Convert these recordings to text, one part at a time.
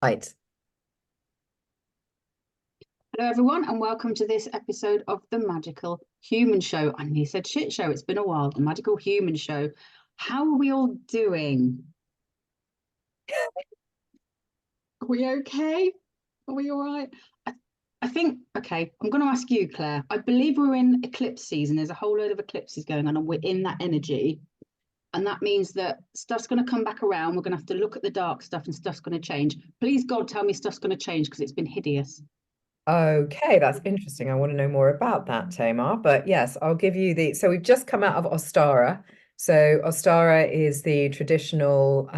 Right. Hello, everyone, and welcome to this episode of the Magical Human Show. I nearly said shit show. It's been a while. The Magical Human Show. How are we all doing? Are we okay? Are we all right? I think, okay, I'm going to ask you, Claire. I believe we're in eclipse season. There's a whole load of eclipses going on, and we're in that energy. And that means that stuff's going to come back around. We're going to have to look at the dark stuff, and stuff's going to change. Please, God, tell me stuff's going to change because it's been hideous. Okay, that's interesting. I want to know more about that, Tamar. But yes, I'll give you so we've just come out of Ostara. So Ostara is the traditional,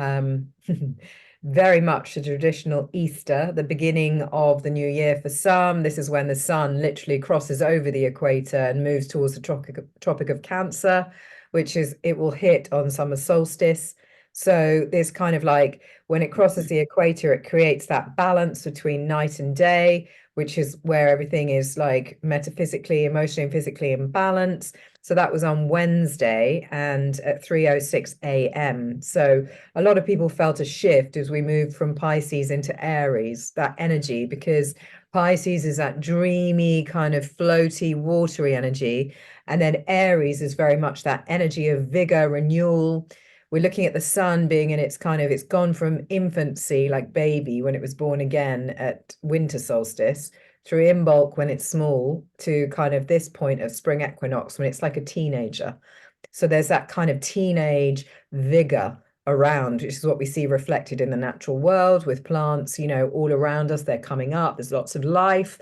very much the traditional Easter, the beginning of the new year for some. This is when the sun literally crosses over the equator and moves towards the Tropic of Cancer, which is it will hit on summer solstice. So this kind of like when it crosses the equator, it creates that balance between night and day, which is where everything is like metaphysically, emotionally, and physically in balance. So that was on Wednesday and at 3:06 a.m. So a lot of people felt a shift as we moved from Pisces into Aries, that energy, because Pisces is that dreamy, kind of floaty, watery energy. And then Aries is very much that energy of vigor, renewal. We're looking at the sun being in its kind of, it's gone from infancy, like baby, when it was born again at winter solstice, through Imbolc when it's small, to kind of this point of spring equinox when it's like a teenager. So there's that kind of teenage vigor around, which is what we see reflected in the natural world with plants, all around us. They're coming up. There's lots of life.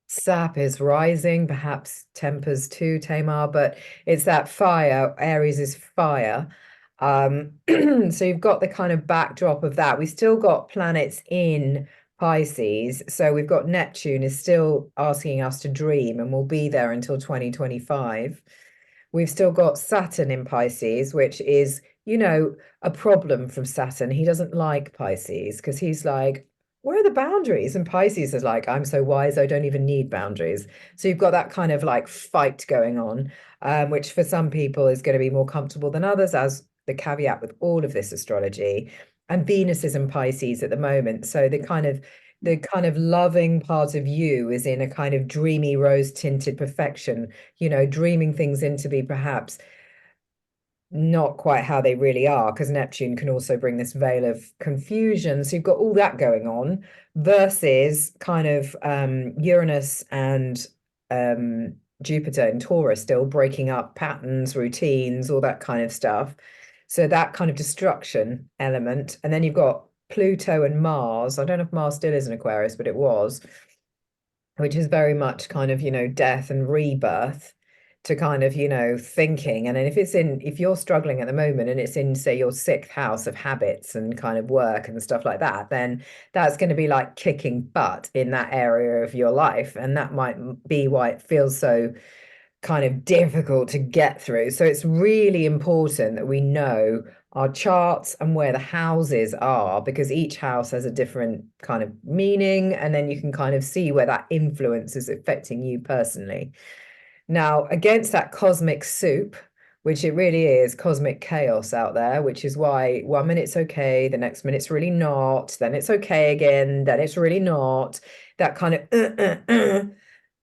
Sap is rising, perhaps tempers too, Tamar, but it's that fire. Aries is fire. So you've got the kind of backdrop of that. We still got planets in Pisces. So we've got Neptune is still asking us to dream and will be there until 2025. We've still got Saturn in Pisces, which is, a problem from Saturn. He doesn't like Pisces because he's like, where are the boundaries? And Pisces is like, I'm so wise, I don't even need boundaries. So you've got that kind of like fight going on, which for some people is going to be more comfortable than others, as the caveat with all of this astrology. And Venus is in Pisces at the moment. So the kind of loving part of you is in a kind of dreamy rose tinted perfection, dreaming things into be perhaps not quite how they really are, because Neptune can also bring this veil of confusion. So you've got all that going on versus kind of Uranus and Jupiter in Taurus still breaking up patterns, routines, all that kind of stuff. So that kind of destruction element. And then you've got Pluto and Mars. I don't know if Mars still is in Aquarius, but it was, which is very much kind of, death and rebirth to kind of, thinking. And then if you're struggling at the moment and it's in, say, your sixth house of habits and kind of work and stuff like that, then that's going to be like kicking butt in that area of your life. And that might be why it feels so kind of difficult to get through. So it's really important that we know our charts and where the houses are, because each house has a different kind of meaning, and then you can kind of see where that influence is affecting you personally. Now, against that cosmic soup, which it really is cosmic chaos out there, which is why 1 minute it's okay, the next minute's really not, then it's okay again, then it's really not, that kind of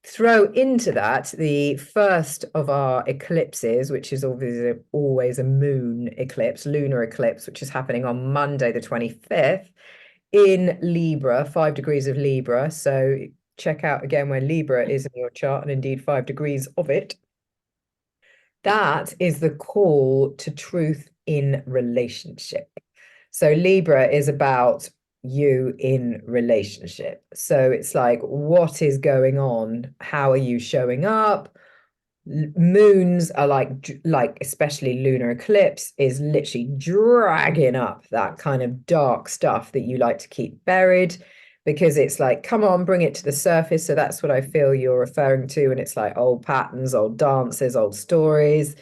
throw into that the first of our eclipses, which is obviously always a moon eclipse, lunar eclipse, which is happening on Monday, the 25th in Libra, 5 degrees of Libra. So check out again where Libra is in your chart, and indeed 5 degrees of it. That is the call to truth in relationship. So Libra is about you in relationship. So it's like, what is going on? How are you showing up? Moons are like especially lunar eclipse is literally dragging up that kind of dark stuff that you like to keep buried, because it's like, come on, bring it to the surface. So that's what I feel you're referring to. And it's like old patterns, old dances, old stories.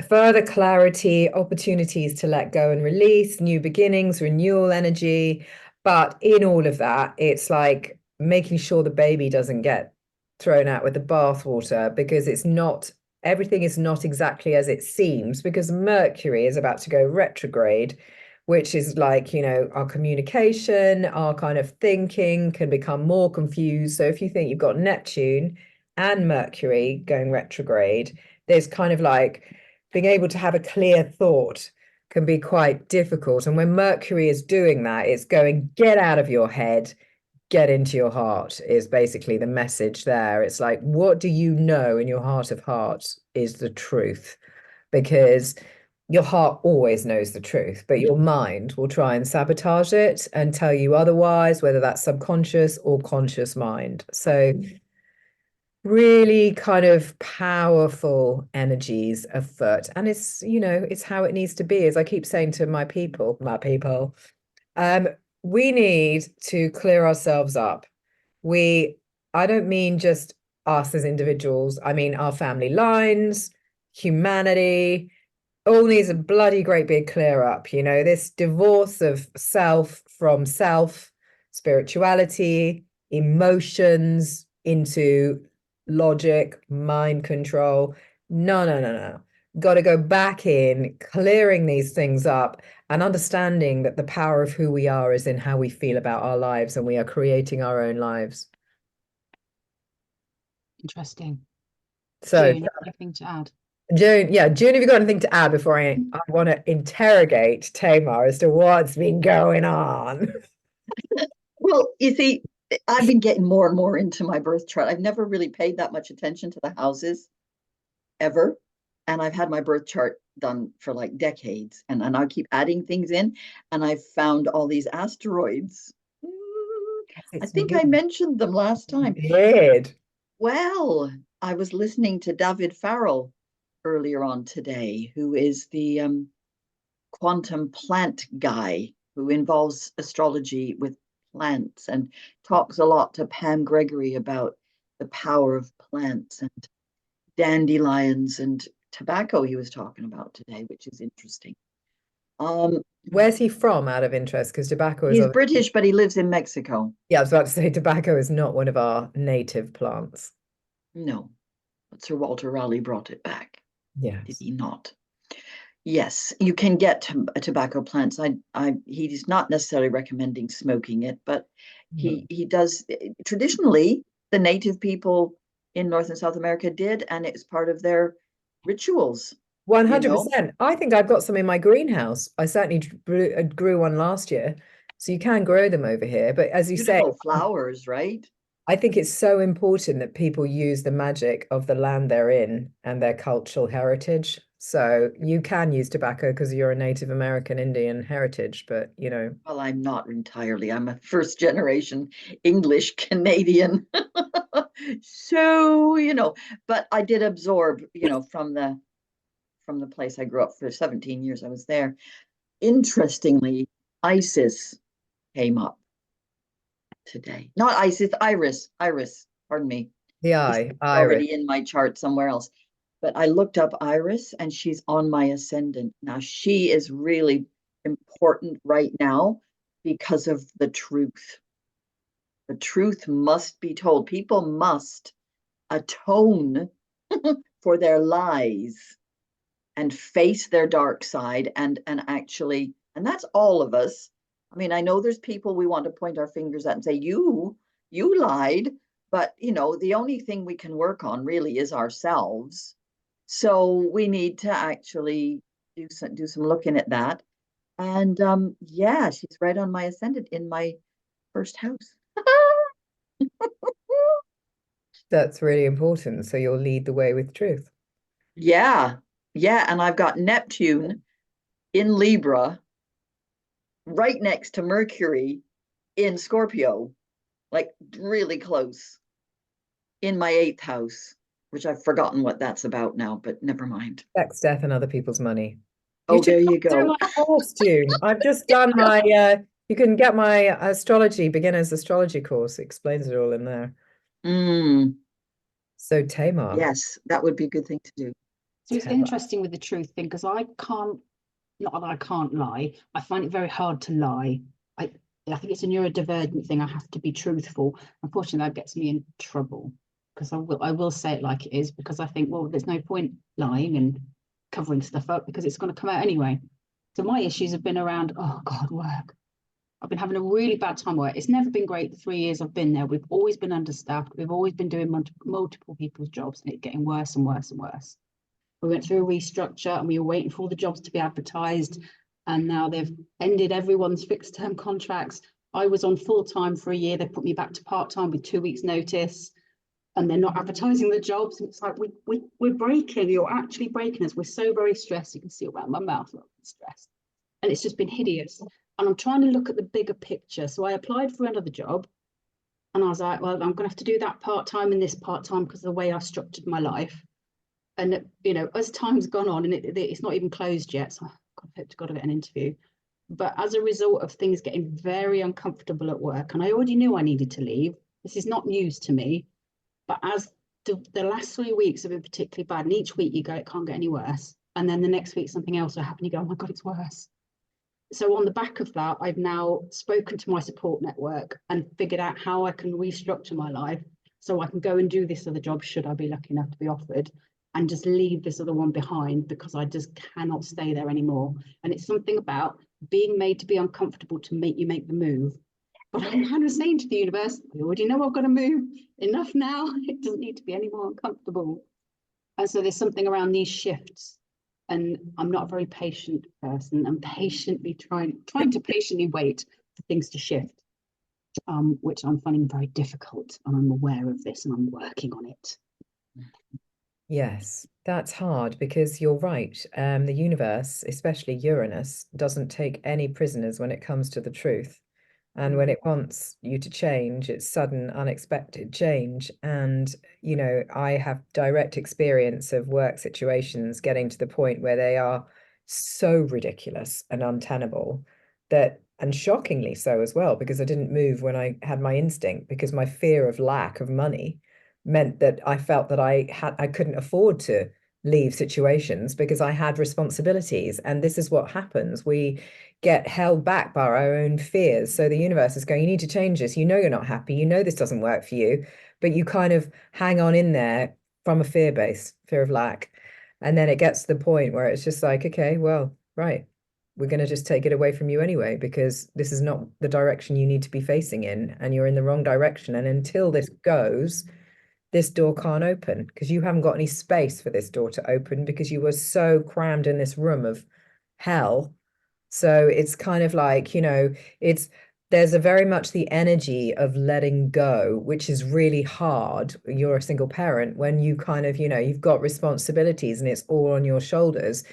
Further clarity, opportunities to let go and release, new beginnings, renewal energy. But in all of that, it's like making sure the baby doesn't get thrown out with the bathwater, because everything is not exactly as it seems, because Mercury is about to go retrograde, which is like, our communication, our kind of thinking can become more confused. So if you think you've got Neptune and Mercury going retrograde, there's kind of like being able to have a clear thought can be quite difficult. And when Mercury is doing that, it's going, get out of your head, get into your heart, is basically the message there. It's like, what do you know in your heart of hearts is the truth? Because your heart always knows the truth, but your mind will try and sabotage it and tell you otherwise, whether that's subconscious or conscious mind. So really kind of powerful energies afoot. And it's how it needs to be. As I keep saying to my people, um, we need to clear ourselves up. We, I don't mean just us as individuals, I mean our family lines, humanity, all needs a bloody great big clear up. This divorce of self from self, spirituality, emotions into logic, mind control. No, no, no, no. Got to go back in, clearing these things up and understanding that the power of who we are is in how we feel about our lives, and we are creating our own lives. Interesting. So, June, anything to add? June, yeah, June, have you got anything to add before I want to interrogate Tamar as to what's been going on? Well, you see, I've been getting more and more into my birth chart. I've never really paid that much attention to the houses ever. And I've had my birth chart done for like decades. And I keep adding things in. And I've found all these asteroids. I It's think I mentioned them last time. weird. Well, I was listening to David Farrell earlier on today, who is the quantum plant guy who involves astrology with plants and talks a lot to Pam Gregory about the power of plants and dandelions and tobacco he was talking about today, which is interesting. Where's he from, out of interest? Because tobacco is He's obviously, British, but he lives in Mexico. yeah, I was about to say tobacco is not one of our native plants. No, but Sir Walter Raleigh brought it back, did Yes. he not? Yes, you can get tobacco plants. He's not necessarily recommending smoking it, but he does. Traditionally, the native people in North and South America did, and it's part of their rituals. 100%. I think I've got some in my greenhouse. I certainly grew one last year. So you can grow them over here. But as you say, Beautiful flowers, right? I think it's so important that people use the magic of the land they're in and their cultural heritage. So you can use tobacco because you're a Native American Indian heritage, but Well, I'm not entirely. I'm a first generation English Canadian. So, but I did absorb, from the place I grew up for 17 years. I was there. Interestingly, Isis came up today. Not Isis, Iris, pardon me. the It's eye, iris. already in my chart somewhere else. But I looked up Iris and she's on my ascendant. Now, she is really important right now because of the truth. The truth must be told. People must atone for their lies and face their dark side and actually, and that's all of us. I mean, I know there's people we want to point our fingers at and say, you lied, but the only thing we can work on really is ourselves. So we need to actually do some looking at that. And yeah, she's right on my ascendant in my first house. That's really important. So you'll lead the way with truth. Yeah, yeah, and I've got Neptune in Libra right next to Mercury in Scorpio, like really close in my eighth house, which I've forgotten what that's about now, but never mind. Sex, death, and other people's money. You Oh, should there you do go. my course, June. I've just done my you can get my beginner's astrology course. It explains it all in there. Mm, So Tamar, yes, that would be a good thing to do. So it's interesting with the truth thing because I can't, not that I can't lie. I find it very hard to lie. I I think it's a neurodivergent thing. I have to be truthful. Unfortunately, that gets me in trouble because I will say it like it is because I think, well, there's no point lying and covering stuff up because it's going to come out anyway. So my issues have been around, oh God, work. I've been having a really bad time at work. It's never been great the 3 years I've been there. We've always been understaffed. We've always been doing multiple people's jobs, and it's getting worse and worse and worse. We went through a restructure and we were waiting for all the jobs to be advertised. And now they've ended everyone's fixed term contracts. I was on full time for a year. They put me back to part time with 2 weeks notice, and they're not advertising the jobs. And it's like, we're breaking, you're actually breaking us. We're so very stressed. You can see around my mouth, I'm stressed. And it's just been hideous. And I'm trying to look at the bigger picture. So I applied for another job and I was like, well, I'm going to have to do that part-time and this part-time because of the way I've structured my life. And, you know, as time's gone on and it's not even closed yet, so I hope to God I get an interview. But as a result of things getting very uncomfortable at work, and I already knew I needed to leave, this is not news to me, but as the last 3 weeks have been particularly bad, and each week you go, it can't get any worse. And then the next week something else will happen, you go, oh my God, it's worse. So on the back of that, I've now spoken to my support network and figured out how I can restructure my life so I can go and do this other job, should I be lucky enough to be offered, and just leave this other one behind, because I just cannot stay there anymore. And it's something about being made to be uncomfortable to make you make the move. But I'm kind of saying to the universe, I already know I've got to move. Enough now. It doesn't need to be any more uncomfortable. And so there's something around these shifts. And I'm not a very patient person. I'm patiently trying to patiently wait for things to shift, which I'm finding very difficult. And I'm aware of this and I'm working on it. Yes, that's hard because you're right. The universe, especially Uranus, doesn't take any prisoners when it comes to the truth. And when it wants you to change, it's sudden, unexpected change. And, you know, I have direct experience of work situations getting to the point where they are so ridiculous and untenable that, and shockingly so as well, because I didn't move when I had my instinct, because my fear of lack of money meant that I felt that I couldn't afford to leave situations because I had responsibilities. And this is what happens. We get held back by our own fears. So the universe is going, you need to change this. You know you're not happy. You know this doesn't work for you, but you kind of hang on in there from a fear base, fear of lack. And then it gets to the point where it's just like, okay, well, right, we're going to just take it away from you anyway, because this is not the direction you need to be facing in, and you're in the wrong direction. And until this goes, this door can't open because you haven't got any space for this door to open because you were so crammed in this room of hell. So it's kind of like, you know, there's a very much the energy of letting go, which is really hard. You're a single parent when you kind of, you know, you've got responsibilities and it's all on your shoulders.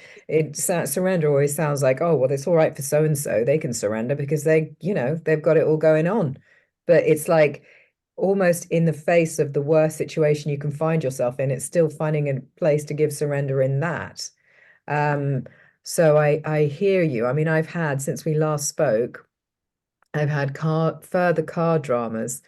Surrender always sounds like, oh, well, it's all right for so and so. They can surrender because they, you know, they've got it all going on. But it's like almost in the face of the worst situation you can find yourself in, it's still finding a place to give surrender in that. So I hear you. I mean, I've had, since we last spoke, I've had further car dramas,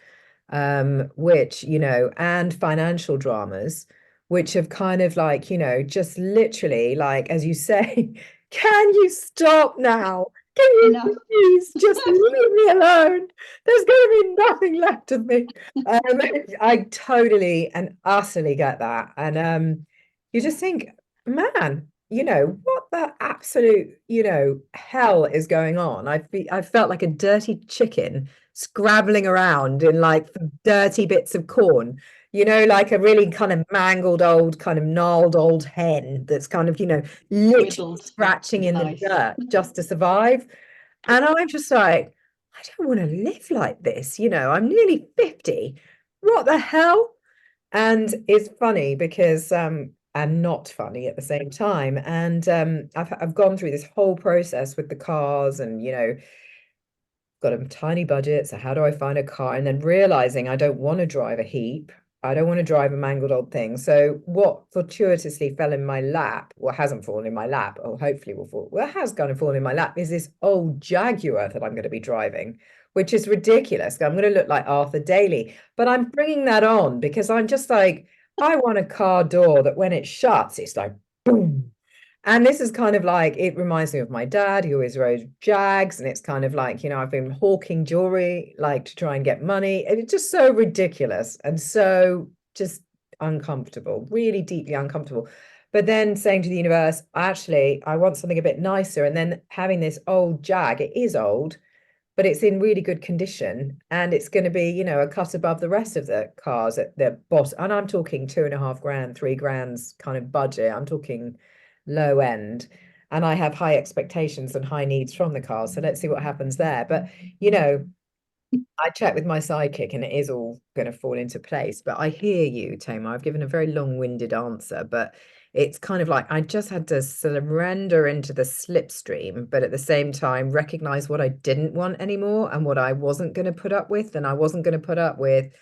which, you know, and financial dramas, which have kind of like, you know, just literally like, as you say, can you stop now? Can you Enough. please just leave me alone? There's going to be nothing left of me. I totally and utterly get that. And you just think, man, you know, what the absolute, you know, hell is going on? I felt like a dirty chicken scrabbling around in like dirty bits of corn, you know, like a really kind of mangled old, kind of gnarled old hen that's kind of, you know, literally Riddled scratching with in the life. dirt just to survive. And I'm just like, I don't want to live like this, you know, I'm nearly 50. What the hell? And it's funny because and not funny at the same time. And I've gone through this whole process with the cars, and you know, got a tiny budget, so how do I find a car? And then realizing I don't want to drive a heap. I don't want to drive a mangled old thing. So what fortuitously fell in my lap, or hasn't fallen in my lap, or hopefully will fall, well, it has kind of fallen in my lap, is this old Jaguar that I'm going to be driving, which is ridiculous. I'm going to look like Arthur Daly, but I'm bringing that on because I'm just like, I want a car door that when it shuts, it's like boom. And this is kind of like, it reminds me of my dad, who always rode Jags. And it's kind of like, you know, I've been hawking jewelry, like to try and get money. And it's just so ridiculous and so just uncomfortable, really deeply uncomfortable. But then saying to the universe, actually, I want something a bit nicer. And then having this old Jag, it is old, but it's in really good condition. And it's going to be, you know, a cut above the rest of the cars at the bottom. And I'm talking 2.5 grand, 3 grand's kind of budget. I'm talking low end. And I have high expectations and high needs from the car. So let's see what happens there. But, you know, I checked with my psychic and it is all going to fall into place. But I hear you, Tamar. I've given a very long-winded answer, but it's kind of like I just had to surrender into the slipstream, but at the same time recognize what I didn't want anymore and what I wasn't going to put up with. And I wasn't going to put up with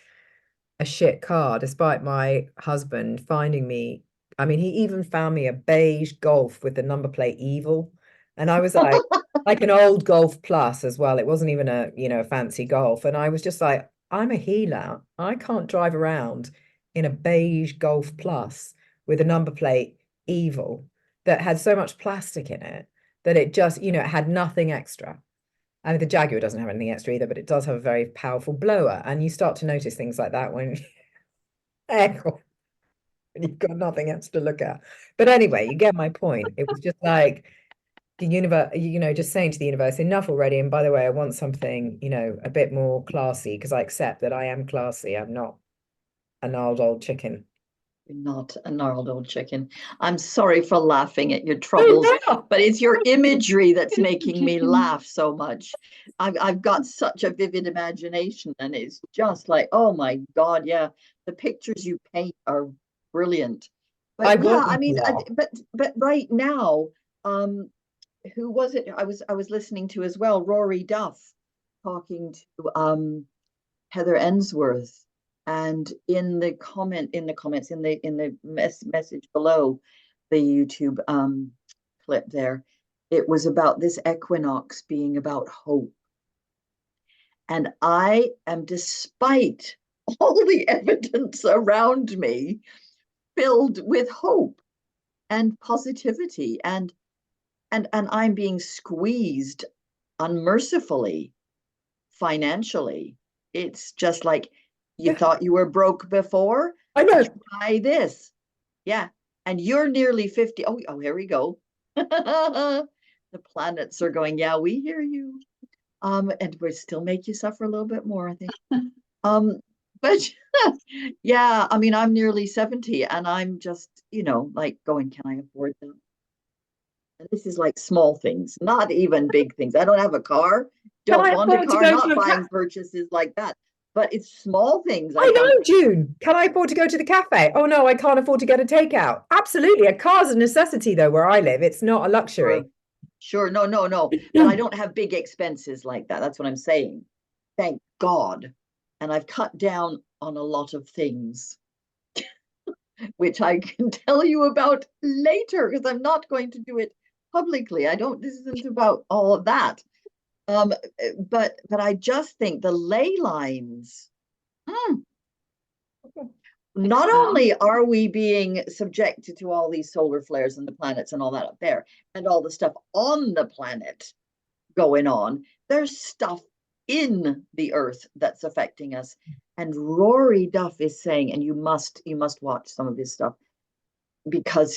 a shit car, despite my husband finding me. I mean, he even found me a beige Golf with the number plate evil. And I was like an old Golf Plus as well. It wasn't even a, you know, a fancy Golf. And I was just like, I'm a healer. I can't drive around in a beige Golf Plus with a number plate evil that had so much plastic in it that it just, you know, it had nothing extra. I mean, the Jaguar doesn't have anything extra either, but it does have a very powerful blower. And you start to notice things like that when you've got nothing else to look at. But anyway, you get my point. It was just like the universe, you know, just saying to the universe, enough already. And by the way, I want something, you know, a bit more classy because I accept that I am classy. I'm not a gnarled old chicken. You're not a gnarled old chicken. I'm sorry for laughing at your Oh, troubles, no. but it's your imagery that's Chicken, making me chicken. laugh so much. I've got such a vivid imagination, and it's just like, oh my God, yeah, the pictures you paint are brilliant. I But yeah, want I you to mean, laugh. but right now, who was it? I was listening to as well, Rory Duff talking to Heather Ensworth, and in the comments in the message below the YouTube clip there, it was about this equinox being about hope. And I am, despite all the evidence around me, filled with hope and positivity, and I'm being squeezed unmercifully financially. It's just like, you Yeah, thought you were broke before? I know. Try this. Yeah. And you're nearly 50. Oh, here we go. The planets are going, yeah, we hear you. And we still make you suffer a little bit more, I think. But yeah, I mean, I'm nearly 70 and I'm just, like going, can I afford that? And this is like small things, not even big things. I don't have a car, Can don't I want a afford to car, go to not a buying purchases like that. But it's small things. I I go, know, June. Can I afford to go to the cafe? Oh no, I can't afford to get a takeout. Absolutely. A car's a necessity though, where I live. It's not a luxury. sure, sure, no. But I don't have big expenses like that. That's what I'm saying. Thank God. And I've cut down on a lot of things, which I can tell you about later because I'm not going to do it publicly. This isn't about all of that. But I just think the ley lines, not only are we being subjected to all these solar flares and the planets and all that up there, and all the stuff on the planet going on, there's stuff in the earth that's affecting us. And Rory Duff is saying, and you must watch some of his stuff, because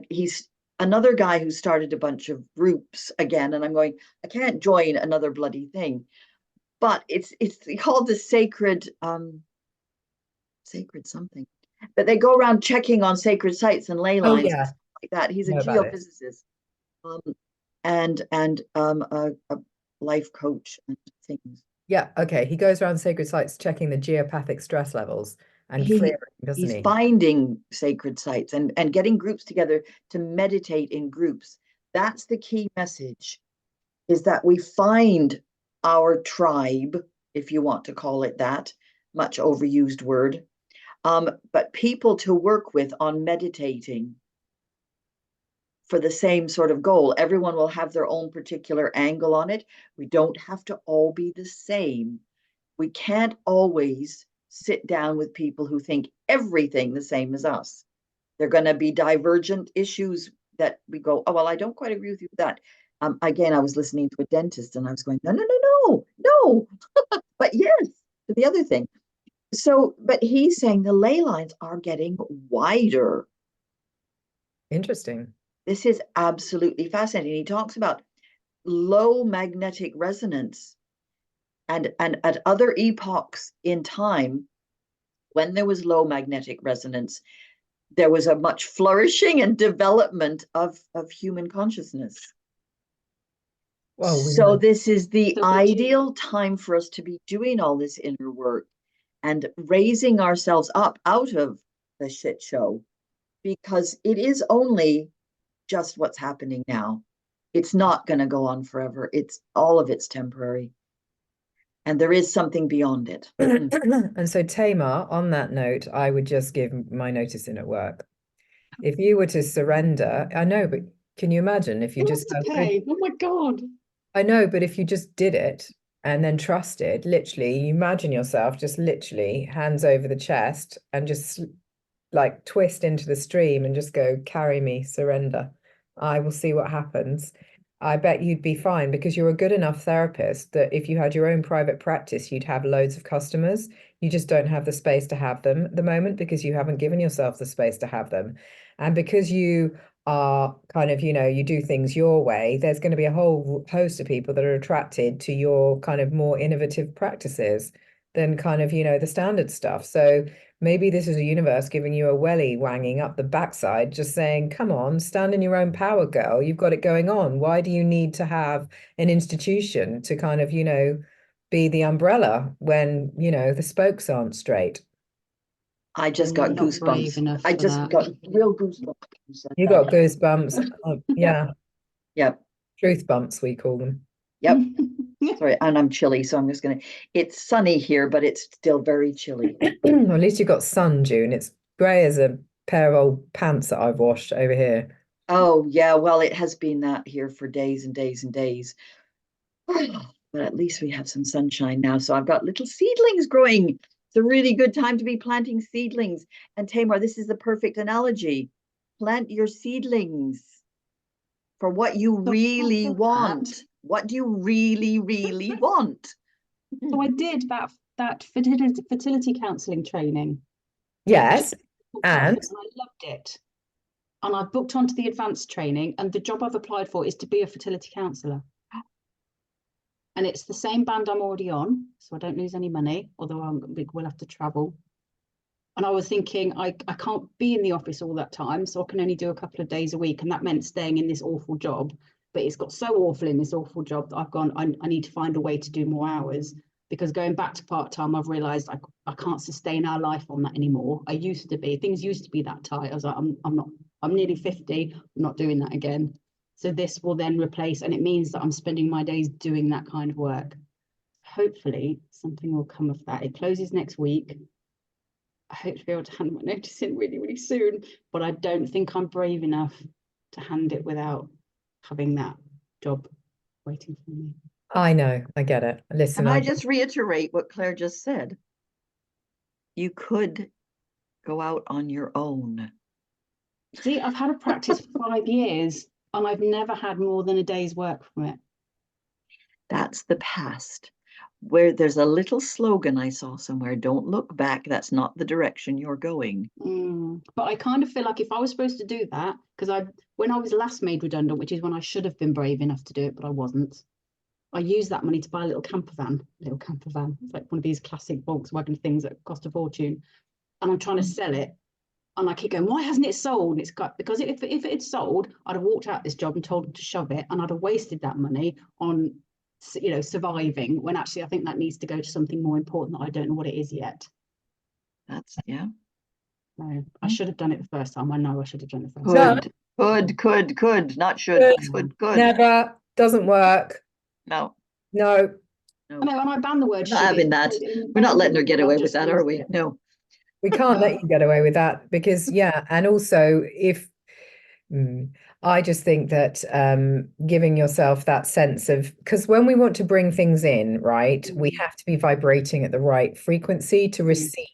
he's another guy who started a bunch of groups again, and I'm going, I can't join another bloody thing. But it's called the sacred something. But they go around checking on sacred sites and ley Oh lines and yeah, stuff like that. He's a know about it. geophysicist, and a life coach and things. Yeah, okay. He goes around sacred sites checking the geopathic stress levels and He clearing, doesn't he's he? finding sacred sites and getting groups together to meditate in groups. That's the key message, is that we find our tribe, if you want to call it that, much overused word, but people to work with on meditating for the same sort of goal. Everyone will have their own particular angle on it. We don't have to all be the same. We can't always sit down with people who think everything the same as us. They're going to be divergent issues that we go, oh, well, I don't quite agree with you with that. Again, I was listening to a dentist and I was going, no. But yes, to the other thing. So, but he's saying the ley lines are getting wider. Interesting. This is absolutely fascinating. He talks about low magnetic resonance and at other epochs in time, when there was low magnetic resonance, there was a much flourishing and development of human consciousness. Well, we So know. this is the So ideal time for us to be doing all this inner work and raising ourselves up out of the shit show, because it is only just what's happening now. It's not going to go on forever. It's all of it's temporary. And there is something beyond it. And so, Tamar, on that note, I would just give my notice in at work. If you were to surrender, I know, but can you imagine if you who just wants to had good, pay? Oh my God. I know, but if you just did it and then trusted, literally, you imagine yourself just literally hands over the chest and just like twist into the stream and just go, carry me, surrender. I will see what happens. I bet you'd be fine because you're a good enough therapist that if you had your own private practice, you'd have loads of customers. You just don't have the space to have them at the moment because you haven't given yourself the space to have them. And because you are kind of, you do things your way, there's going to be a whole host of people that are attracted to your kind of more innovative practices than kind of, the standard stuff. So maybe this is a universe giving you a welly wanging up the backside, just saying, come on, stand in your own power, girl. You've got it going on. Why do you need to have an institution to kind of, be the umbrella when, the spokes aren't straight? I just got I'm not brave goosebumps. enough I for just that. got real goosebumps when you said You got that. goosebumps. Yeah, Yep, truth bumps, we call them. yep. Sorry, and I'm chilly, so I'm just gonna. It's sunny here, but it's still very chilly. Well, at least you got sun, June. It's grey as a pair of old pants that I've washed over here. Oh, yeah, well, it has been that here for days and days and days. But at least we have some sunshine now. So I've got little seedlings growing. It's a really good time to be planting seedlings. And Tamar, this is the perfect analogy. Plant your seedlings for what you So really after that, want. What do you really, really want? so I did that fertility counselling training. I just Yes, booked off and it and I loved it. And I've booked onto the advanced training, and the job I've applied for is to be a fertility counsellor. And it's the same band I'm already on, so I don't lose any money, although we'll have to travel. And I was thinking, I can't be in the office all that time, so I can only do a couple of days a week. And that meant staying in this awful job. But it's got so awful in this awful job that I've gone, I need to find a way to do more hours, because going back to part-time, I've realized I can't sustain our life on that anymore. Things used to be that tight. I was like, I'm nearly 50, I'm not doing that again. So this will then replace, and it means that I'm spending my days doing that kind of work. Hopefully something will come of that. It closes next week. I hope to be able to hand my notice in really, really soon, but I don't think I'm brave enough to hand it without having that job waiting for me. I know, I get it. Listen, And I just reiterate what Claire just said. You could go out on your own. See, I've had a practice for 5 years and I've never had more than a day's work from it. That's the past. Where there's a little slogan I saw somewhere, don't look back, that's not the direction you're going. But I kind of feel like if I was supposed to do that, because when I was last made redundant, which is when I should have been brave enough to do it, but I wasn't, I used that money to buy a little camper van. It's like one of these classic Volkswagen things that cost a fortune. And I'm trying to sell it. And I keep going, why hasn't it sold? And it's got, because if it had sold, I'd have walked out this job and told them to shove it, and I'd have wasted that money on, surviving, when actually I think that needs to go to something more important that I don't know what it is yet. That's, yeah. No, I should have done it the first time. I know I should have done it the first No. time. Could, not should, could. Never, doesn't work. No, No, no. I know, and I ban the word Not should. having that. We're not letting her get away with that, are we? It. No. we can't let you get away with that because, yeah, and also if I just think that giving yourself that sense of, because when we want to bring things in, right, we have to be vibrating at the right frequency to receive.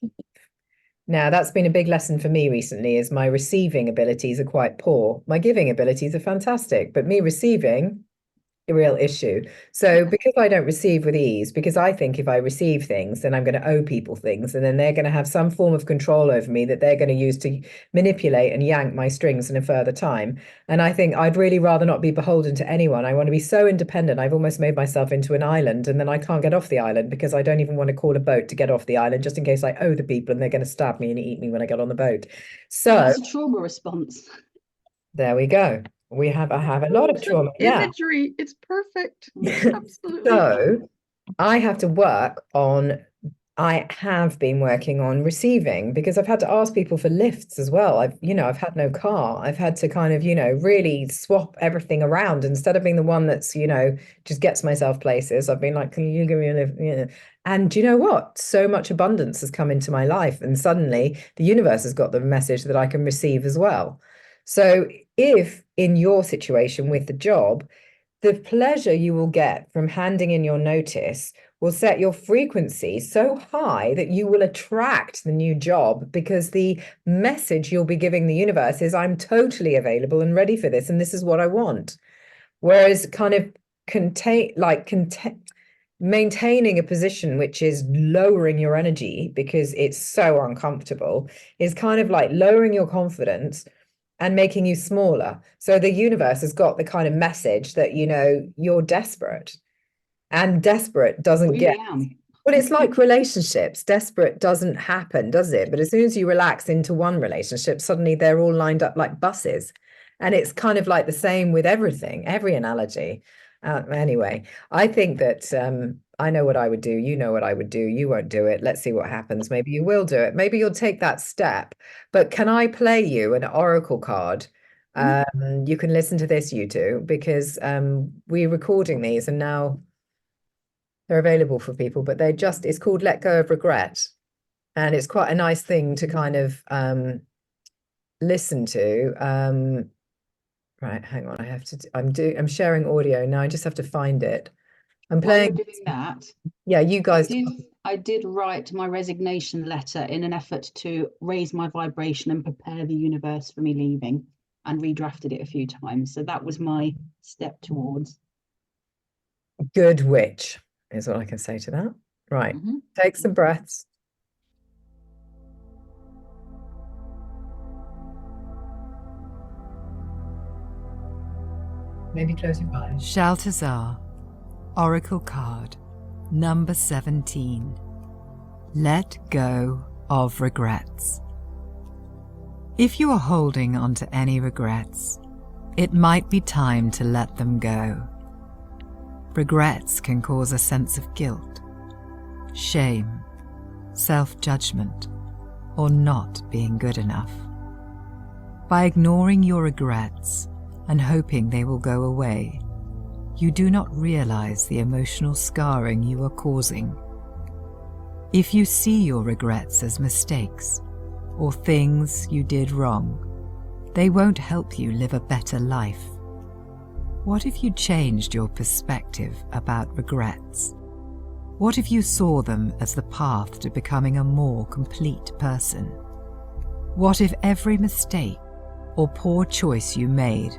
Now, that's been a big lesson for me recently, is my receiving abilities are quite poor. My giving abilities are fantastic, but me receiving real issue. So because I don't receive with ease, because I think if I receive things, then I'm going to owe people things, and then they're going to have some form of control over me that they're going to use to manipulate and yank my strings in a further time. And I think I'd really rather not be beholden to anyone. I want to be so independent. I've almost made myself into an island, and then I can't get off the island because I don't even want to call a boat to get off the island, just in case I owe the people and they're going to stab me and eat me when I get on the boat. So That's a trauma response. there we go. I have a lot of trauma. Yeah. Imagery, it's perfect. Absolutely. So I have to work on, I have been working on receiving, because I've had to ask people for lifts as well. I've had no car. I've had to kind of, really swap everything around instead of being the one that's, just gets myself places. I've been like, can you give me a lift? And do you know what? So much abundance has come into my life, and suddenly the universe has got the message that I can receive as well. So if in your situation with the job, the pleasure you will get from handing in your notice will set your frequency so high that you will attract the new job, because the message you'll be giving the universe is, I'm totally available and ready for this, and this is what I want. Whereas kind of maintaining a position which is lowering your energy because it's so uncomfortable is kind of like lowering your confidence and making you smaller. So the universe has got the kind of message that, you're desperate, and desperate doesn't Really get, am. well, it's like relationships. Desperate doesn't happen, does it? But as soon as you relax into one relationship, suddenly they're all lined up like buses. And it's kind of like the same with everything, every analogy. Anyway, I think that I know what I would do. You know what I would do. You won't do it. Let's see what happens. Maybe you will do it. Maybe you'll take that step. But can I play you an oracle card? You can listen to this, you two, because we're recording these and now they're available for people, but it's called Let Go of Regret. And it's quite a nice thing to kind of listen to. Right, hang on. I'm sharing audio now. I just have to find it. I'm While you're playing. doing that, Yeah, you guys. I did write my resignation letter in an effort to raise my vibration and prepare the universe for me leaving, and redrafted it a few times. So that was my step towards. Good witch is what I can say to that. Right. Take some breaths. Maybe close your eyes. Shaltazar, Oracle card, number 17. Let go of regrets. If you are holding on to any regrets, it might be time to let them go. Regrets can cause a sense of guilt, shame, self-judgment, or not being good enough. By ignoring your regrets and hoping they will go away, you do not realize the emotional scarring you are causing. If you see your regrets as mistakes or things you did wrong, they won't help you live a better life. What if you changed your perspective about regrets? What if you saw them as the path to becoming a more complete person? What if every mistake or poor choice you made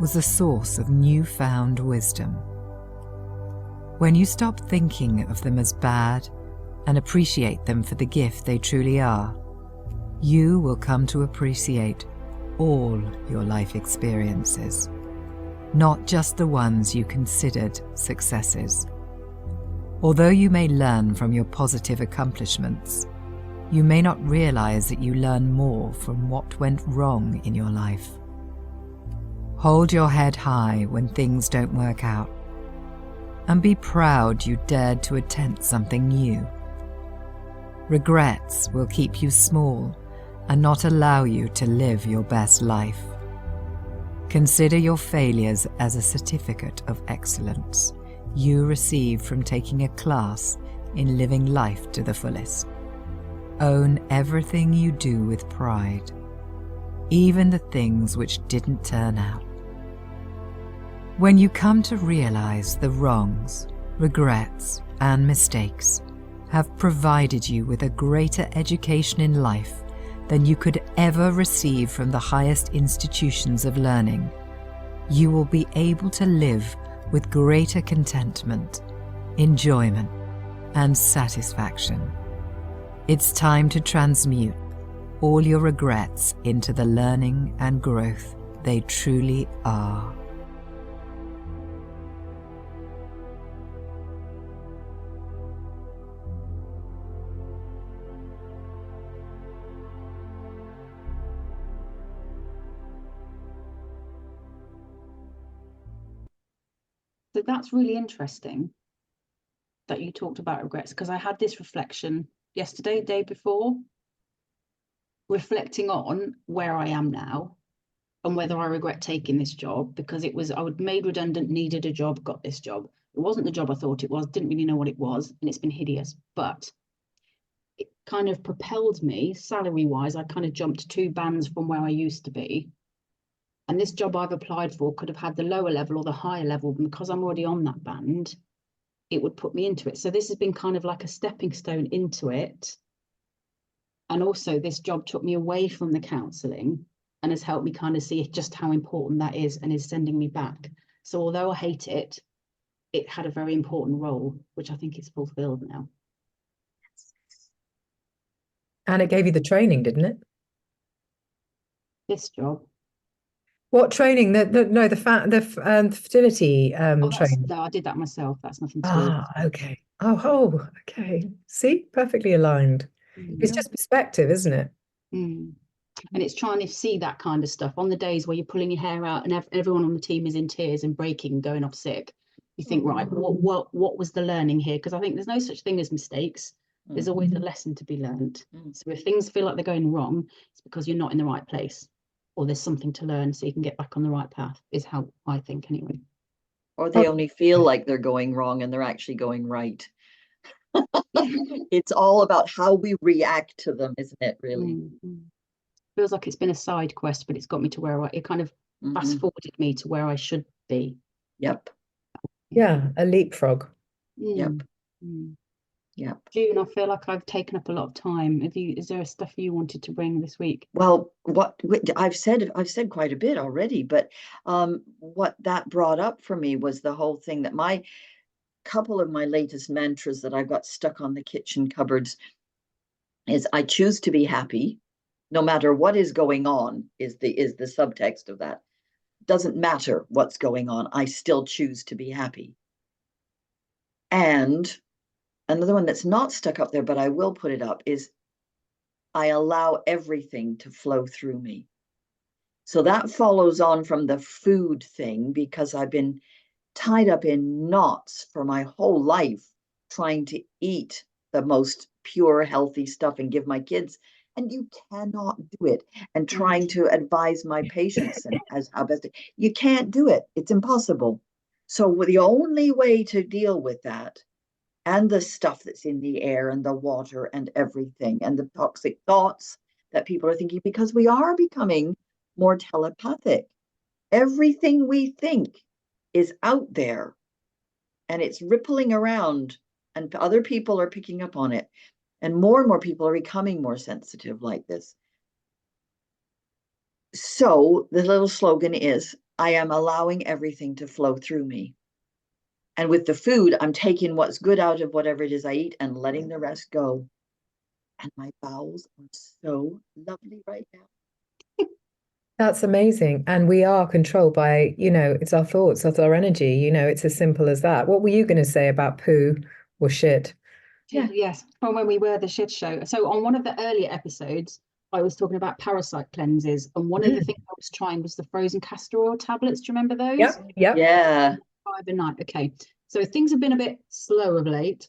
was a source of newfound wisdom? When you stop thinking of them as bad and appreciate them for the gift they truly are, you will come to appreciate all your life experiences, not just the ones you considered successes. Although you may learn from your positive accomplishments, you may not realize that you learn more from what went wrong in your life. Hold your head high when things don't work out, and be proud you dared to attempt something new. Regrets will keep you small and not allow you to live your best life. Consider your failures as a certificate of excellence you receive from taking a class in living life to the fullest. Own everything you do with pride, even the things which didn't turn out. When you come to realize the wrongs, regrets, and mistakes have provided you with a greater education in life than you could ever receive from the highest institutions of learning, you will be able to live with greater contentment, enjoyment, and satisfaction. It's time to transmute all your regrets into the learning and growth they truly are. So that's really interesting that you talked about regrets, because I had this reflection yesterday, day before, reflecting on where I am now and whether I regret taking this job, because I was made redundant, needed a job, got this job. It wasn't the job I thought it was, didn't really know what it was, and it's been hideous, but it kind of propelled me salary-wise. I kind of jumped 2 bands from where I used to be. And this job I've applied for could have had the lower level or the higher level, and because I'm already on that band, it would put me into it. So this has been kind of like a stepping stone into it. And also this job took me away from the counselling and has helped me kind of see just how important that is, and is sending me back. So although I hate it, it had a very important role, which I think is fulfilled now. And it gave you the training, didn't it? This job. What training? The fertility training. No, I did that myself. That's nothing to do with it. Okay. Oh, okay. See, perfectly aligned. It's just perspective, isn't it? And it's trying to see that kind of stuff on the days where you're pulling your hair out and everyone on the team is in tears and breaking and going off sick. You think, right, what was the learning here? Because I think there's no such thing as mistakes. There's always a lesson to be learned. So if things feel like they're going wrong, it's because you're not in the right place, or there's something to learn so you can get back on the right path, is how I think anyway. Or they only feel like they're going wrong and they're actually going right. It's all about how we react to them, isn't it, really? Feels like it's been a side quest, but it's got me to where it kind of fast forwarded me to where I should be. Yep. Yeah, a leapfrog. Yep. Yep. June, I feel like I've taken up a lot of time. Is there stuff you wanted to bring this week? Well, I've said quite a bit already, but what that brought up for me was the whole thing that my couple of my latest mantras that I've got stuck on the kitchen cupboards is I choose to be happy, no matter what is going on, is the subtext of that. Doesn't matter what's going on, I still choose to be happy. And another one that's not stuck up there, but I will put it up, is I allow everything to flow through me. So that follows on from the food thing, because I've been tied up in knots for my whole life trying to eat the most pure, healthy stuff and give my kids. And you cannot do it. And trying to advise my patients and as how best you can't do it. It's impossible. So the only way to deal with that, and the stuff that's in the air and the water and everything, and the toxic thoughts that people are thinking, because we are becoming more telepathic. Everything we think is out there and it's rippling around, and other people are picking up on it. And more people are becoming more sensitive like this. So the little slogan is, I am allowing everything to flow through me. And with the food, I'm taking what's good out of whatever it is I eat and letting the rest go. And my bowels are so lovely right now. That's amazing. And we are controlled by, it's our thoughts, it's our energy, it's as simple as that. What were you going to say about poo or shit? Yeah. Yes, from when we were the shit show. So on one of the earlier episodes, I was talking about parasite cleanses, and one of the things I was trying was the frozen castor oil tablets. Do you remember those? Yep. Yeah. 5 a night. Okay. So things have been a bit slow of late.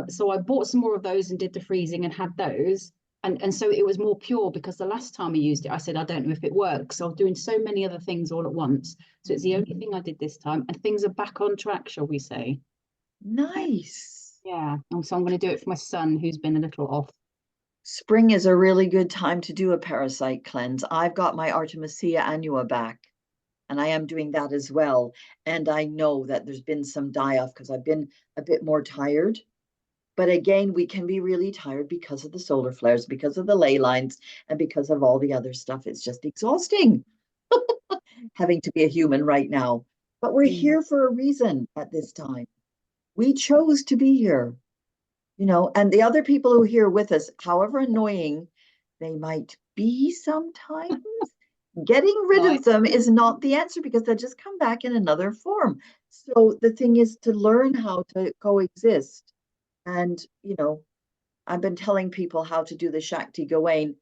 So I bought some more of those and did the freezing and had those. And so it was more pure, because the last time I used it, I said, I don't know if it works. So I was doing so many other things all at once. So it's the only thing I did this time, and things are back on track, shall we say. Nice. Yeah. And so I'm going to do it for my son, who's been a little off. Spring is a really good time to do a parasite cleanse. I've got my Artemisia annua back, and I am doing that as well. And I know that there's been some die-off because I've been a bit more tired. But again, we can be really tired because of the solar flares, because of the ley lines, and because of all the other stuff. It's just exhausting having to be a human right now. But we're Mm. here for a reason at this time. We chose to be here, and the other people who are here with us, however annoying they might be sometimes, getting rid of them is not the answer because they'll just come back in another form. So the thing is to learn how to coexist. And, I've been telling people how to do the Shakti Gawain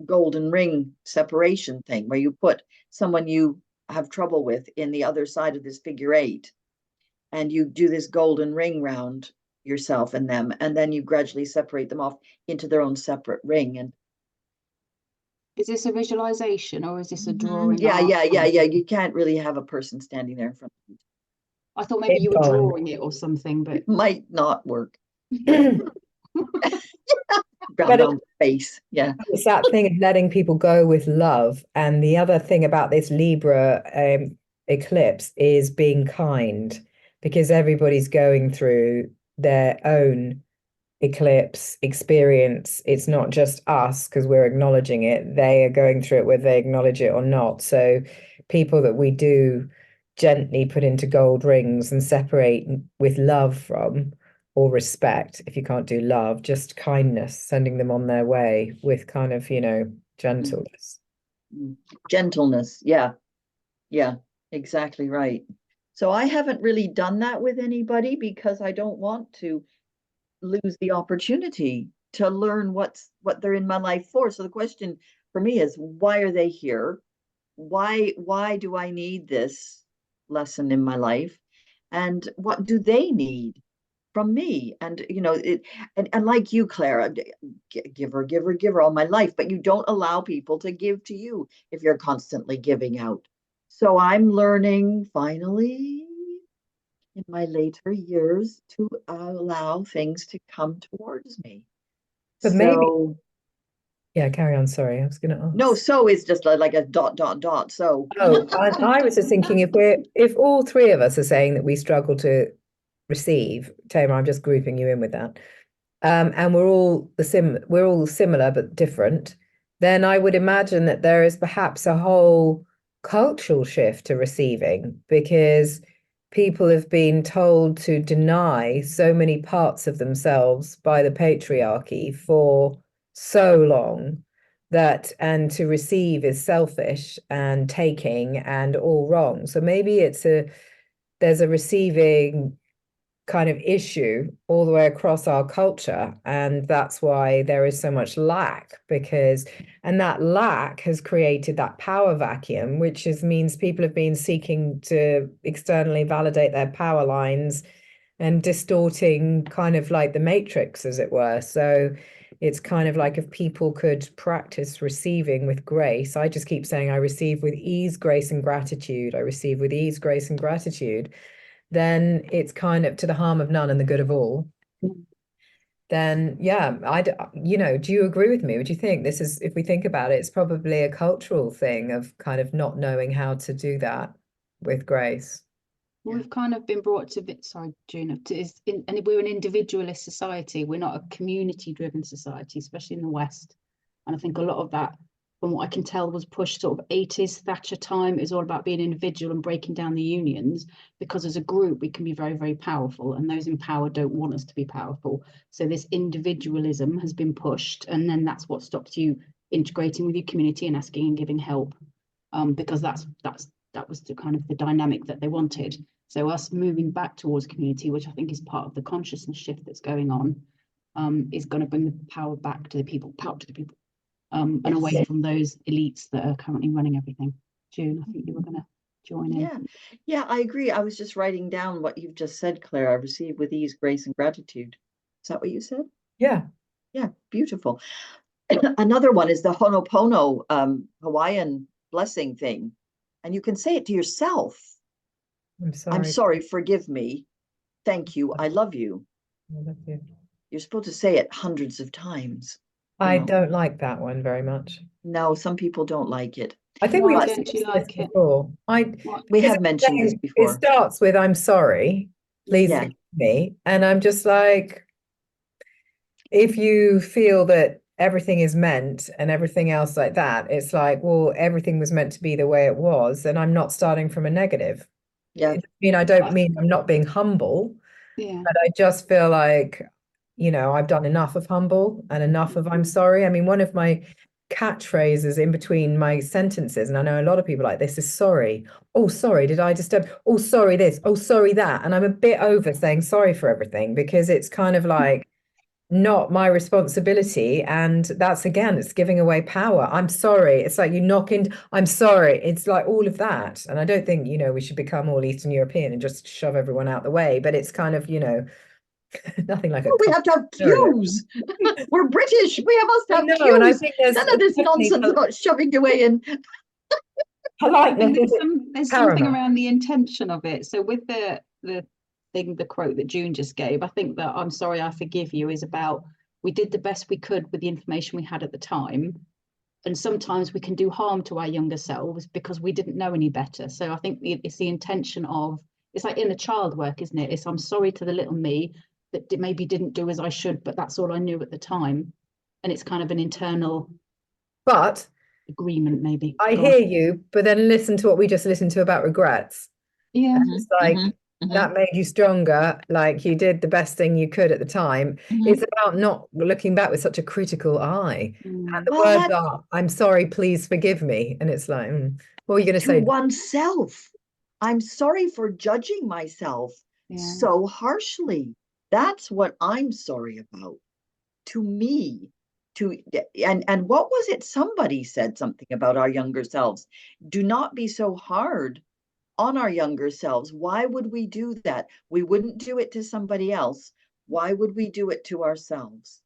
golden ring separation thing, where you put someone you have trouble with in the other side of this figure eight, and you do this golden ring round yourself and them, and then you gradually separate them off into their own separate ring. And Is this a visualization or is this a drawing? yeah, art yeah, yeah, kind yeah. of- You can't really have a person standing there in front of you. I thought maybe you were It's on. drawing it or something, but It might not work. But Ground on face. Yeah. it's that thing of letting people go with love. And the other thing about this Libra eclipse is being kind, because everybody's going through their own eclipse experience. It's not just us because we're acknowledging it. They are going through it whether they acknowledge it or not. So people that we do gently put into gold rings and separate with love from, or respect, if you can't do love, just kindness, sending them on their way with kind of, gentleness. Gentleness. Yeah. Yeah, exactly right. So I haven't really done that with anybody because I don't want to lose the opportunity to learn what they're in my life for. So the question for me is, why are they here? Why do I need this lesson in my life? And what do they need from me? And and like you, Clara, giver all my life, but you don't allow people to give to you if you're constantly giving out. So I'm learning finally in my later years to allow things to come towards me. But maybe, So yeah, carry on. Sorry, I was going to no, ask. so is just like a dot, dot, dot. So Oh, I was just thinking if all three of us are saying that we struggle to receive, Tamer, I'm just grouping you in with that. And we're all similar but different, then I would imagine that there is perhaps a whole cultural shift to receiving, because people have been told to deny so many parts of themselves by the patriarchy for so long, and to receive is selfish and taking and all wrong. So maybe there's a receiving kind of issue all the way across our culture, and that's why there is so much lack, and that lack has created that power vacuum, which means people have been seeking to externally validate their power lines and distorting, kind of like the matrix, as it were. So it's kind of like, if people could practice receiving with grace. I just keep saying I receive with ease, grace, and gratitude. I receive with ease, grace, and gratitude. Then it's kind of to the harm of none and the good of all. Then, yeah, do you agree with me? Would you think this is, if we think about it, it's probably a cultural thing of kind of not knowing how to do that with grace? we've kind of been brought to bit, sorry, June, and we're an individualist society. We're not a community-driven society, especially in the West. And I think a lot of that, from what I can tell, was pushed sort of 80s Thatcher time. It's all about being individual and breaking down the unions, because as a group we can be very, very powerful, and those in power don't want us to be powerful. So this individualism has been pushed, and then that's what stops you integrating with your community and asking and giving help, because that was the kind of the dynamic that they wanted. So us moving back towards community, which I think is part of the consciousness shift that's going on, is going to bring the power back to the people, and away from those elites that are currently running everything. June, I think you were going to join in. Yeah, I agree. I was just writing down what you've just said, Claire. I receive with ease, grace, and gratitude. Is that what you said? Yeah. Yeah, beautiful. Another one is the Ho'oponopono Hawaiian blessing thing. And you can say it to yourself. I'm sorry, forgive me. Thank you, I love you. I love you. You're supposed to say it hundreds of times. I don't like that one very much. No, some people don't like it. I think Why we've don't you discussed like this it? before. We have mentioned this It before. starts with "I'm sorry, please forgive me," and I'm just like, if you feel that everything is meant and everything else like that, it's like, well, everything was meant to be the way it was, and I'm not starting from a negative. Yeah. I don't mean I'm not being humble, Yeah. but I just feel like, I've done enough of humble and enough of I'm sorry. I mean, one of my catchphrases in between my sentences, and I know a lot of people like this, is sorry. Oh, sorry, did I disturb? Oh, sorry, this. Oh, sorry, that. And I'm a bit over saying sorry for everything because it's kind of like not my responsibility. And that's, again, it's giving away power. I'm sorry. It's like you knock in, I'm sorry. It's like all of that. And I don't think, we should become all Eastern European and just shove everyone out the way. But it's kind of, nothing like a Well, we have to have culture. cues. We're British. We must I have know, and I cues. think there's None of this definitely nonsense about shoving away in. I think politeness is there's something paramount. around the intention of it. So with the quote that June just gave, I think that I'm sorry, I forgive you is about we did the best we could with the information we had at the time. And sometimes we can do harm to our younger selves because we didn't know any better. So I think it's the intention of, it's like inner child work, isn't it? It's I'm sorry to the little me that maybe didn't do as I should, but that's all I knew at the time. And it's kind of an internal But agreement, maybe. I Go on. hear you, but then listen to what we just listened to about regrets. Yeah. And it's like that made you stronger, like you did the best thing you could at the time. It's about not looking back with such a critical eye. And the Well, words that are, I'm sorry, please forgive me. And it's like, what are you going to to say? oneself. I'm sorry for judging myself Yeah. so harshly. That's what I'm sorry about. To me, and what was it? Somebody said something about our younger selves. Do not be so hard on our younger selves. Why would we do that? We wouldn't do it to somebody else. Why would we do it to ourselves?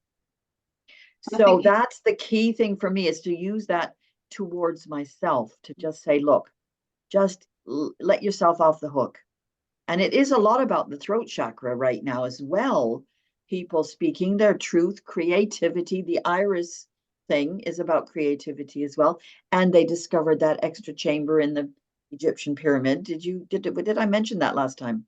And I So think that's the key thing for me, is to use that towards myself, to just say, look, just let yourself off the hook. And it is a lot about the throat chakra right now as well. People speaking their truth, creativity. The iris thing is about creativity as well. And they discovered that extra chamber in the Egyptian pyramid. Did I mention that last time?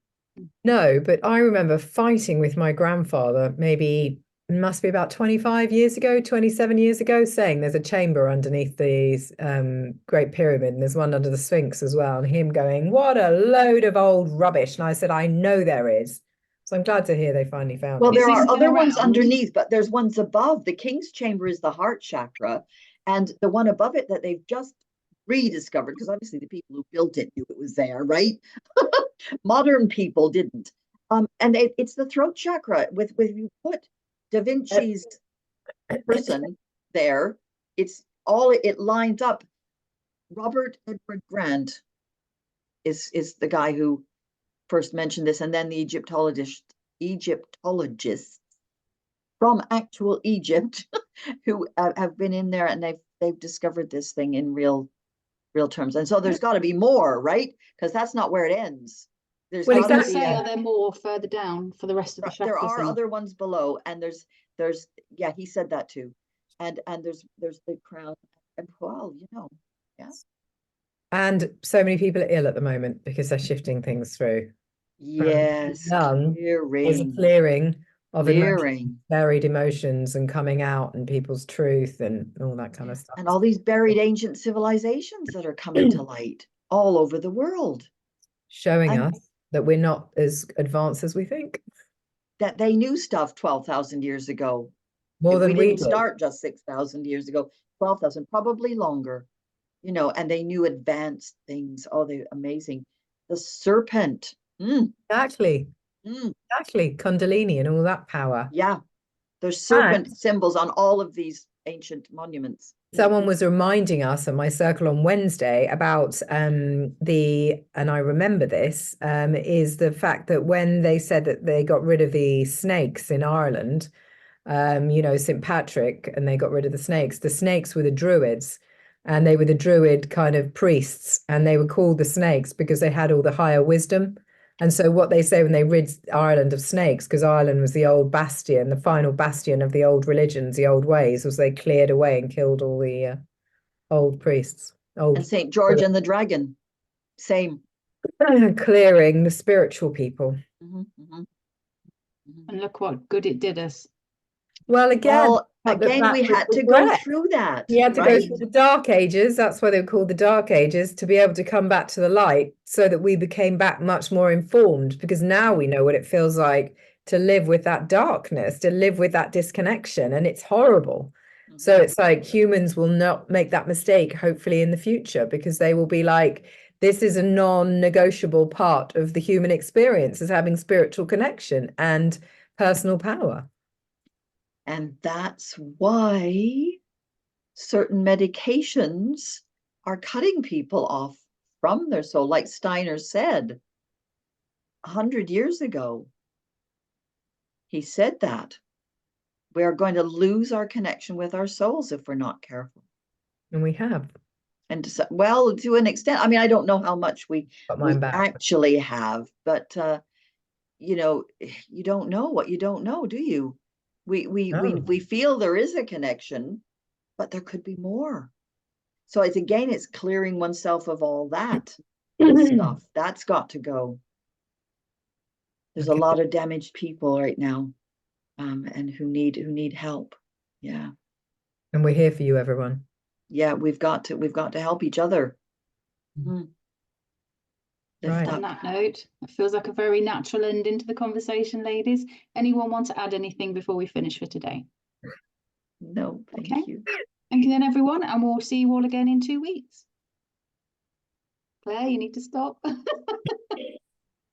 No, but I remember fighting with my grandfather, maybe it must be about 25 years ago, 27 years ago, saying there's a chamber underneath the Great Pyramid and there's one under the Sphinx as well. And him going, what a load of old rubbish. And I said, I know there is. So I'm glad to hear they finally found Well, it. there It's are been other ones around. underneath, but there's ones above. The king's chamber is the heart chakra, and the one above it that they've just rediscovered, because obviously the people who built it knew it was there, right? Modern people didn't. And it's the throat chakra. With you put Da Vinci's person there, it's all, it lines up. Robert Edward Grant is the guy who first mentioned this, and then the Egyptologists from actual Egypt who have been in there, and they've discovered this thing in real terms. And so there's got to be more, right? Because that's not where it ends. There's Well, I was going got to to be say, are there more further down for the rest of the chakras? there are then? other ones below, and there's yeah, he said that too. And there's the crown, and well, yeah. And so many people are ill at the moment because they're shifting things through. Yes, None is a clearing. clearing of Clearing. buried emotions and coming out and people's truth and all that kind of stuff. And all these buried ancient civilizations that are coming to light all over the world. Showing And us that we're not as advanced as we think. that they knew stuff 12,000 years ago. More than We we didn't did. start just 6,000 years ago, 12,000, probably longer, and they knew advanced things. Oh, they're amazing. The serpent. Exactly. Exactly. Kundalini and all that power. Yeah. There's And serpent symbols on all of these ancient monuments. someone was reminding us at my circle on Wednesday about and I remember this, is the fact that when they said that they got rid of the snakes in Ireland, St. Patrick, and they got rid of the snakes were the druids, and they were the druid kind of priests, and they were called the snakes because they had all the higher wisdom. And so what they say when they rid Ireland of snakes, because Ireland was the old bastion, the final bastion of the old religions, the old ways, was they cleared away and killed all the old priests. And St. George and the Dragon, same. Clearing the spiritual people. And look what good it did us. Well, again, Well, but the again, we fact of had to go regret. through that, We had to go right? through the dark ages. That's why they were called the dark ages, to be able to come back to the light so that we became back much more informed, because now we know what it feels like to live with that darkness, to live with that disconnection, and it's horrible. So Mhm. it's like humans will not make that mistake, hopefully, in the future, because they will be like, this is a non-negotiable part of the human experience, is having spiritual connection and personal power. And that's why certain medications are cutting people off from their soul. Like Steiner said 100 years ago, he said that we are going to lose our connection with our souls if we're not careful. And we have And well, to an extent, I mean, I don't know how much we got mine back. actually have, but you know, you don't know what you don't know, do you? No. We feel there is a connection, but there could be more. So it's clearing oneself of all that stuff. That's got to go. There's a Okay. lot of damaged people right now, and who need help. Yeah, And we're here for you, everyone. yeah. We've got to help each other. Mm. Lift Right. On up. that note, it feels like a very natural ending to the conversation, ladies. Anyone want to add anything before we finish for today? No, thank Okay. you. Thank you then, everyone, and we'll see you all again in 2 weeks. Claire, you need to stop.